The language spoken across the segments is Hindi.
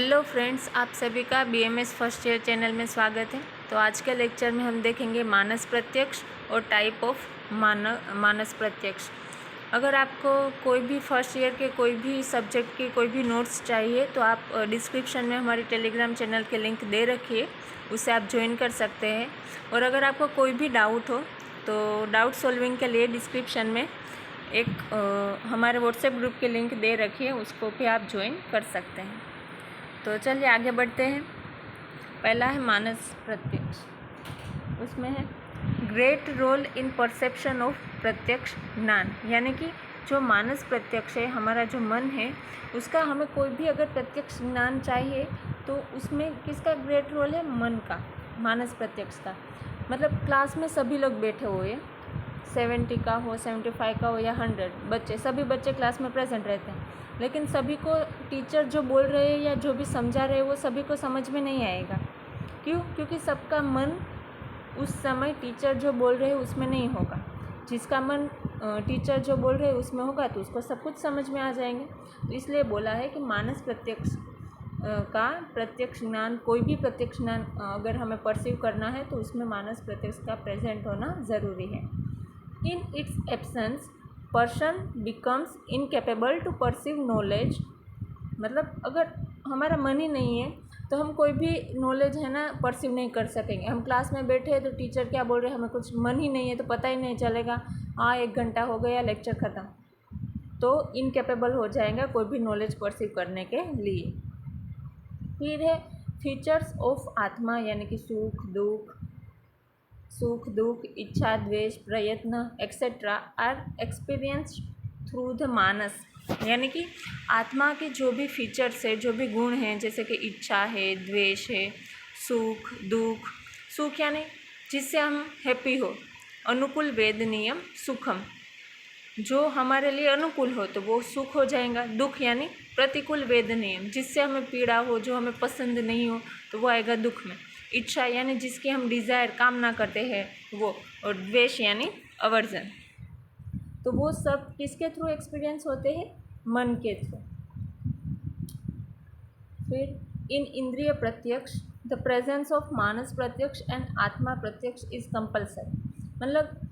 हेलो फ्रेंड्स, आप सभी का बीएमएस फर्स्ट ईयर चैनल में स्वागत है। तो आज के लेक्चर में हम देखेंगे मानस प्रत्यक्ष और टाइप ऑफ मानस प्रत्यक्ष। अगर आपको कोई भी फर्स्ट ईयर के कोई भी सब्जेक्ट की कोई भी नोट्स चाहिए तो आप डिस्क्रिप्शन में हमारे टेलीग्राम चैनल के लिंक दे रखिए, उससे आप ज्वाइन कर सकते हैं। और अगर आपको कोई भी डाउट हो तो डाउट सॉल्विंग के लिए डिस्क्रिप्शन में एक हमारे व्हाट्सएप ग्रुप के लिंक दे रखिए, उसको भी आप ज्वाइन कर सकते हैं। तो चलिए आगे बढ़ते हैं। पहला है मानस प्रत्यक्ष, उसमें है great role in perception of प्रत्यक्ष ज्ञान। यानी कि जो मानस प्रत्यक्ष है, हमारा जो मन है, उसका हमें कोई भी अगर प्रत्यक्ष ज्ञान चाहिए तो उसमें किसका ग्रेट रोल है? मन का, मानस प्रत्यक्ष का। मतलब क्लास में सभी लोग बैठे हुए, 70 का हो, 75 का हो या 100 बच्चे, सभी बच्चे क्लास में प्रेजेंट रहते हैं, लेकिन सभी को टीचर जो बोल रहे हैं या जो भी समझा रहे हैं वो सभी को समझ में नहीं आएगा। क्यों? क्योंकि सबका मन उस समय टीचर जो बोल रहे हैं उसमें नहीं होगा। जिसका मन टीचर जो बोल रहे हैं उसमें होगा तो उसको सब कुछ समझ में आ जाएंगे। तो इसलिए बोला है कि मानस प्रत्यक्ष का प्रत्यक्ष ज्ञान, कोई भी प्रत्यक्ष ज्ञान अगर हमें परसीव करना है तो उसमें मानस प्रत्यक्ष का प्रेजेंट होना ज़रूरी है। In its absence person becomes incapable to perceive knowledge. मतलब अगर हमारा मन ही नहीं है तो हम कोई भी नॉलेज है ना परसीव नहीं कर सकेंगे। हम क्लास में बैठे हैं तो टीचर क्या बोल रहे हैं, हमें कुछ मन ही नहीं है तो पता ही नहीं चलेगा। हाँ, 1 घंटा हो गया, लेक्चर ख़त्म, तो इनकेपेबल हो जाएगा कोई भी नॉलेज परसीव करने के लिए। फिर है फीचर्स ऑफ आत्मा, यानी कि सुख दुख, इच्छा, द्वेष, प्रयत्न etcetera are experienced through the manas. यानी कि आत्मा के जो भी फीचर्स है, जो भी गुण हैं, जैसे कि इच्छा है, द्वेष है, सुख दुख। सुख यानी जिससे हम हैप्पी हो, अनुकूल वेद नियम सुखम, जो हमारे लिए अनुकूल हो तो वो सुख हो जाएगा। दुख यानी प्रतिकूल वेद नियम, जिससे हमें पीड़ा हो, जो हमें पसंद नहीं हो तो वो आएगा दुख में। इच्छा यानी जिसकी हम डिज़ायर, कामना करते हैं वो। और द्वेष यानी अवर्जन। तो वो सब किसके थ्रू एक्सपीरियंस होते हैं? मन के थ्रू। फिर इन इंद्रिय प्रत्यक्ष द प्रेजेंस ऑफ मानस प्रत्यक्ष एंड आत्मा प्रत्यक्ष इज कंपल्सरी।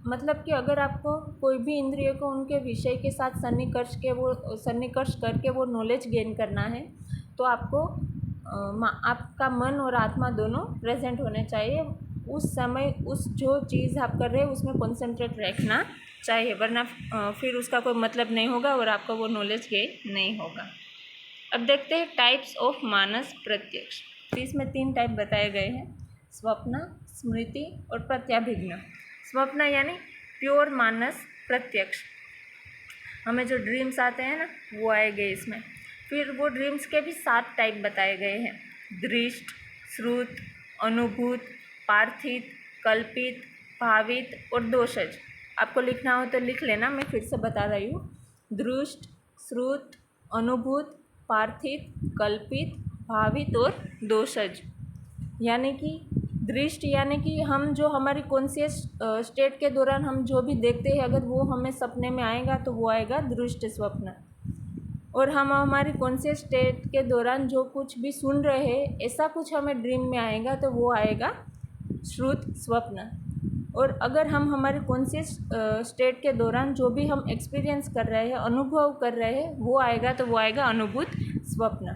मतलब कि अगर आपको कोई भी इंद्रिय को उनके विषय के साथ सन्निकर्ष करके वो नॉलेज गेन करना है तो आपको आपका मन और आत्मा दोनों प्रेजेंट होने चाहिए। उस समय उस जो चीज़ आप कर रहे हैं उसमें कॉन्सेंट्रेट रखना चाहिए, वरना फिर उसका कोई मतलब नहीं होगा और आपका वो नॉलेज गेन नहीं होगा। अब देखते हैं टाइप्स ऑफ मानस प्रत्यक्ष। तो इसमें 3 टाइप बताए गए हैं, स्वप्न, स्मृति और प्रत्याभिज्ञ। स्वप्न यानी प्योर मानस प्रत्यक्ष, हमें जो ड्रीम्स आते हैं ना वो आएंगे इसमें। फिर वो ड्रीम्स के भी 7 टाइप बताए गए हैं, दृष्ट, श्रुत, अनुभूत, पार्थित, कल्पित, भावित और दोषज। आपको लिखना हो तो लिख लेना, मैं फिर से बता रही हूँ। दृष्ट, श्रुत, अनुभूत, पार्थित, कल्पित, भावित और दोषज। यानी कि दृष्ट यानी कि हम जो हमारी कॉन्शियस स्टेट के दौरान हम जो भी देखते हैं अगर वो हमें सपने में आएगा तो वो आएगा दृष्ट स्वप्न। और हम हमारी कॉन्शियस स्टेट के दौरान जो कुछ भी सुन रहे हैं ऐसा कुछ हमें ड्रीम में आएगा तो वो आएगा श्रुत स्वप्न। और अगर हम हमारे कॉन्शियस स्टेट के दौरान जो भी हम एक्सपीरियंस कर रहे हैं, अनुभव कर रहे हैं, वो आएगा तो वो आएगा अनुभूत स्वप्न।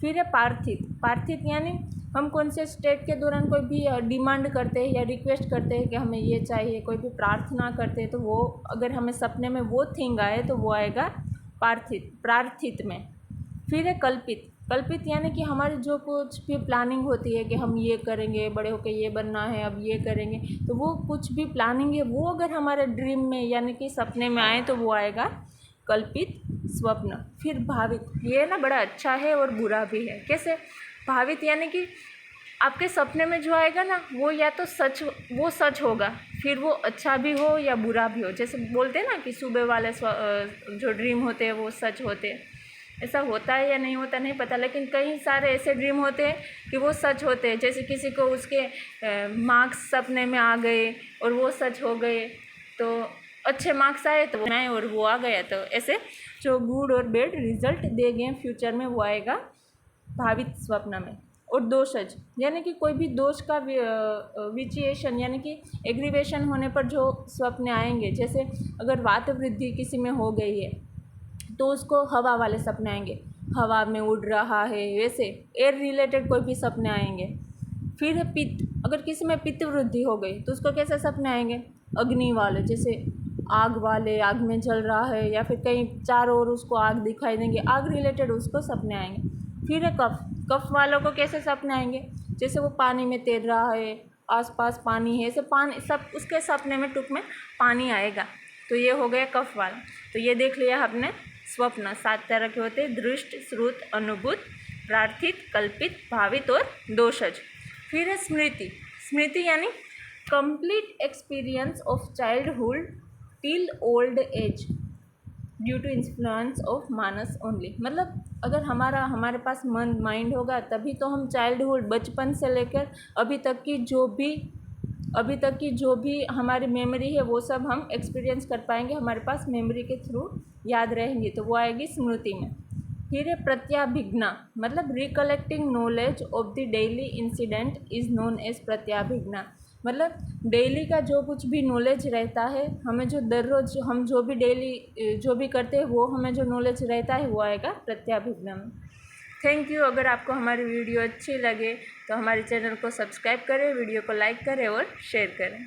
फिर है पार्थित यानी हम कॉन्शियस स्टेट के दौरान कोई भी डिमांड करते हैं या रिक्वेस्ट करते हैं कि हमें ये चाहिए, कोई भी प्रार्थना करते हैं तो वो अगर हमें सपने में वो थिंग आए तो वो आएगा प्रार्थित में। फिर है कल्पित यानी कि हमारी जो कुछ भी प्लानिंग होती है कि हम ये करेंगे, बड़े होकर ये बनना है, अब ये करेंगे, तो वो कुछ भी प्लानिंग है वो अगर हमारे ड्रीम में यानी कि सपने में आए तो वो आएगा कल्पित स्वप्न। फिर भावित, ये ना बड़ा अच्छा है और बुरा भी है। कैसे? भावित यानी कि आपके सपने में जो आएगा ना वो या तो सच होगा, फिर वो अच्छा भी हो या बुरा भी हो। जैसे बोलते हैं ना कि सुबह वाले जो ड्रीम होते हैं वो सच होते हैं। ऐसा होता है या नहीं होता नहीं पता, लेकिन कई सारे ऐसे ड्रीम होते हैं कि वो सच होते हैं। जैसे किसी को उसके मार्क्स सपने में आ गए और वो सच हो गए, तो अच्छे मार्क्स आए तो आए और वो आ गया, तो ऐसे जो गुड और बैड रिजल्ट देंगे फ्यूचर में वो आएगा भावित स्वप्न में। और दोषज यानी कि कोई भी दोष का विचिएशन यानी कि एग्रीवेशन होने पर जो स्वप्न आएंगे, जैसे अगर वात वृद्धि किसी में हो गई है तो उसको हवा वाले सपने आएंगे, हवा में उड़ रहा है, वैसे एयर रिलेटेड कोई भी सपने आएंगे। फिर है पित्त, अगर किसी में पित्त वृद्धि हो गई तो उसको कैसे सपने आएंगे, अग्नि वाले, जैसे आग वाले, आग में जल रहा है या फिर कहीं चारों ओर उसको आग दिखाई देंगे, आग रिलेटेड उसको सपने आएंगे। फिर है कफ, कफ वालों को कैसे सपने आएंगे, जैसे वो पानी में तैर रहा है, आसपास पानी है, ऐसे पानी सब उसके सपने में टुक में पानी आएगा, तो ये हो गया कफ वाला। तो ये देख लिया हमने स्वप्न 7 तरह के होते हैं, दृष्ट, श्रुत, अनुभूत, प्रार्थित, कल्पित, भावित और दोषज। फिर है स्मृति, स्मृति यानी complete experience of childhood till old age due to influence of मानस ओनली। मतलब अगर हमारे पास मन माइंड होगा तभी तो हम चाइल्डहुड, बचपन से लेकर अभी तक की जो भी हमारी मेमोरी है वो सब हम एक्सपीरियंस कर पाएंगे, हमारे पास मेमोरी के थ्रू याद रहेंगी, तो वो आएगी स्मृति में। फिर है प्रत्याभिज्ञा, मतलब recollecting knowledge of the daily incident is known as pratyabhijna. मतलब डेली का जो कुछ भी नॉलेज रहता है, हमें जो दररोज हम जो भी डेली जो भी करते हैं वो हमें जो नॉलेज रहता है वो आएगा प्रत्याभिज्ञा में। Thank you. अगर आपको हमारी वीडियो अच्छी लगे तो हमारे चैनल को सब्सक्राइब करें, वीडियो को लाइक करें और शेयर करें।